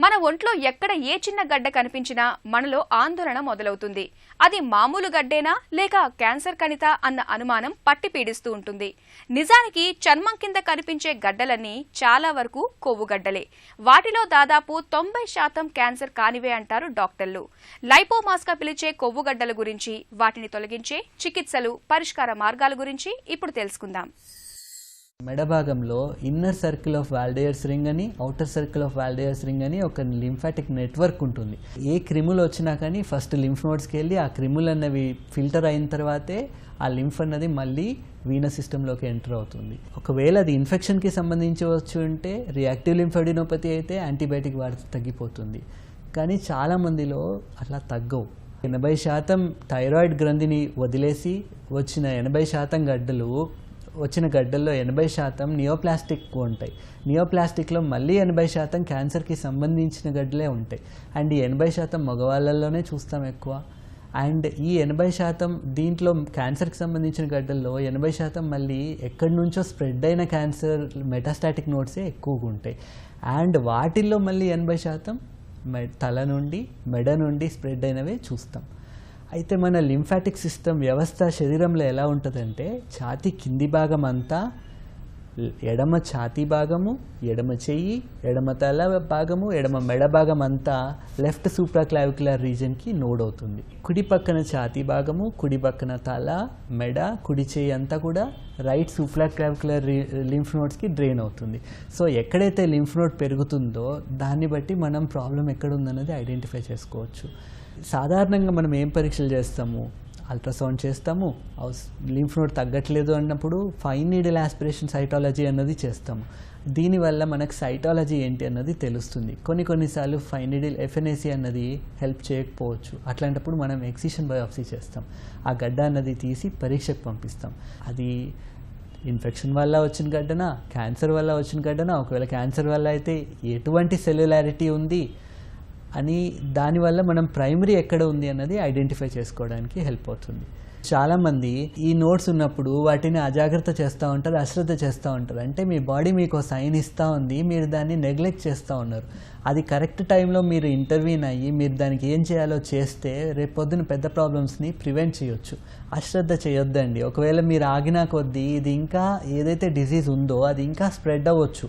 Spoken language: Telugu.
మన ఒంట్లో ఎక్కడ ఏ చిన్న గడ్డ కనిపించినా మనలో ఆందోళన మొదలవుతుంది. అది మామూలు గడ్డేనా లేక క్యాన్సర్ కణిత అన్న అనుమానం పట్టి పీడిస్తూ ఉంటుంది. నిజానికి చర్మం కింద కనిపించే గడ్డలన్నీ చాలా వరకు కొవ్వు గడ్డలే. వాటిలో దాదాపు 90% క్యాన్సర్ కానివే అంటారు డాక్టర్లు. లైపోమాస్గా పిలిచే కొవ్వు గడ్డల గురించి, వాటిని తొలగించే చికిత్సలు, పరిష్కార మార్గాల గురించి ఇప్పుడు తెలుసుకుందాం. మెడ భాగంలో ఇన్నర్ సర్కిల్ ఆఫ్ వాల్డేయర్స్ రింగ్ అని, అవుటర్ సర్కిల్ ఆఫ్ వాల్డేయర్స్ రింగ్ అని ఒక లింఫాటిక్ నెట్వర్క్ ఉంటుంది. ఏ క్రిములు వచ్చినా కానీ ఫస్ట్ లింఫ్ నోడ్స్కి వెళ్ళి ఆ క్రిములు అన్నవి ఫిల్టర్ అయిన తర్వాతే ఆ లింఫ్ అన్నది మళ్ళీ వీనస్ సిస్టంలోకి ఎంటర్ అవుతుంది. ఒకవేళ అది ఇన్ఫెక్షన్కి సంబంధించవచ్చు అంటే రియాక్టివ్ లింఫాడినోపతి అయితే యాంటీబయాటిక్ వాడితే తగ్గిపోతుంది. కానీ చాలామందిలో అట్లా తగ్గవు. 80% థైరాయిడ్ గ్రంథిని వదిలేసి వచ్చిన 80% గడ్డలు, వచ్చిన గడ్డల్లో 80% నియోప్లాస్టిక్ ఉంటాయి. నియోప్లాస్టిక్లో మళ్ళీ 80% క్యాన్సర్కి సంబంధించిన గడ్డలే ఉంటాయి. అండ్ ఈ 80% మగవాళ్ళల్లోనే చూస్తాం ఎక్కువ. అండ్ ఈ 80% దీంట్లో క్యాన్సర్కి సంబంధించిన గడ్డల్లో 80% మళ్ళీ ఎక్కడి నుంచో స్ప్రెడ్ అయిన క్యాన్సర్ మెటాస్టాటిక్ నోడ్సే ఎక్కువగా ఉంటాయి. అండ్ వాటిల్లో మళ్ళీ 80% తల నుండి, మెడ నుండి స్ప్రెడ్ అయినవే చూస్తాం. అయితే మన లింఫాటిక్ సిస్టమ్ వ్యవస్థ శరీరంలో ఎలా ఉంటుందంటే, ఛాతీ కింది భాగం అంతా ఎడమ ఛాతీ భాగము, ఎడమ చెయ్యి, ఎడమ తల భాగము, ఎడమ మెడ భాగం అంతా లెఫ్ట్ సూప్రాక్లావిక్యులర్ రీజన్కి నోడ్ అవుతుంది. కుడి పక్కన ఛాతీ భాగము, కుడి పక్కన తల, మెడ, కుడి చెయ్యి అంతా కూడా రైట్ సూప్రాక్లావిక్యులర్ లింఫ్ నోడ్స్కి డ్రైన్ అవుతుంది. సో ఎక్కడైతే లింఫ్ నోడ్ పెరుగుతుందో దాన్ని బట్టి మనం ప్రాబ్లం ఎక్కడ ఉందన్నది ఐడెంటిఫై చేసుకోవచ్చు. సాధారణంగా మనం ఏం పరీక్షలు చేస్తాము? అల్ట్రాసౌండ్ చేస్తాము. లింఫ్ నోడ్ తగ్గట్లేదు అన్నప్పుడు ఫైన్ నీడిల్ ఆస్పిరేషన్ సైటాలజీ అన్నది చేస్తాము. దీనివల్ల మనకు సైటాలజీ ఏంటి అన్నది తెలుస్తుంది. కొన్నిసార్లు ఫైన్ నీడిల్ ఎఫ్ఎన్ఏసి అన్నది హెల్ప్ చేయకపోవచ్చు. అట్లాంటప్పుడు మనం ఎక్సిషన్ బయాప్సీ చేస్తాం. ఆ గడ్డ అన్నది తీసి పరీక్షకు పంపిస్తాం. అది ఇన్ఫెక్షన్ వల్ల వచ్చిన గడ్డనా, క్యాన్సర్ వల్ల వచ్చిన గడ్డనా, ఒకవేళ క్యాన్సర్ వల్ల అయితే ఎటువంటి సెల్యులారిటీ ఉంది అని దానివల్ల మనం ప్రైమరీ ఎక్కడ ఉంది అన్నది ఐడెంటిఫై చేసుకోవడానికి హెల్ప్ అవుతుంది. చాలామంది ఈ నోట్స్ ఉన్నప్పుడు వాటిని అజాగ్రత్త చేస్తూ ఉంటారు, అశ్రద్ధ చేస్తూ ఉంటారు. అంటే మీ బాడీ మీకు సైన్ ఇస్తూ ఉంది, మీరు దాన్ని నెగ్లెక్ట్ చేస్తూ ఉన్నారు. అది కరెక్ట్ టైంలో మీరు ఇంటర్వ్యూన్ అయ్యి మీరు దానికి ఏం చేయాలో చేస్తే రేపు పొద్దున పెద్ద ప్రాబ్లమ్స్ని ప్రివెంట్ చేయొచ్చు. అశ్రద్ధ చేయొద్దండి. ఒకవేళ మీరు ఆగినా కొద్దీ ఇది ఇంకా ఏదైతే డిజీజ్ ఉందో అది ఇంకా స్ప్రెడ్ అవ్వచ్చు.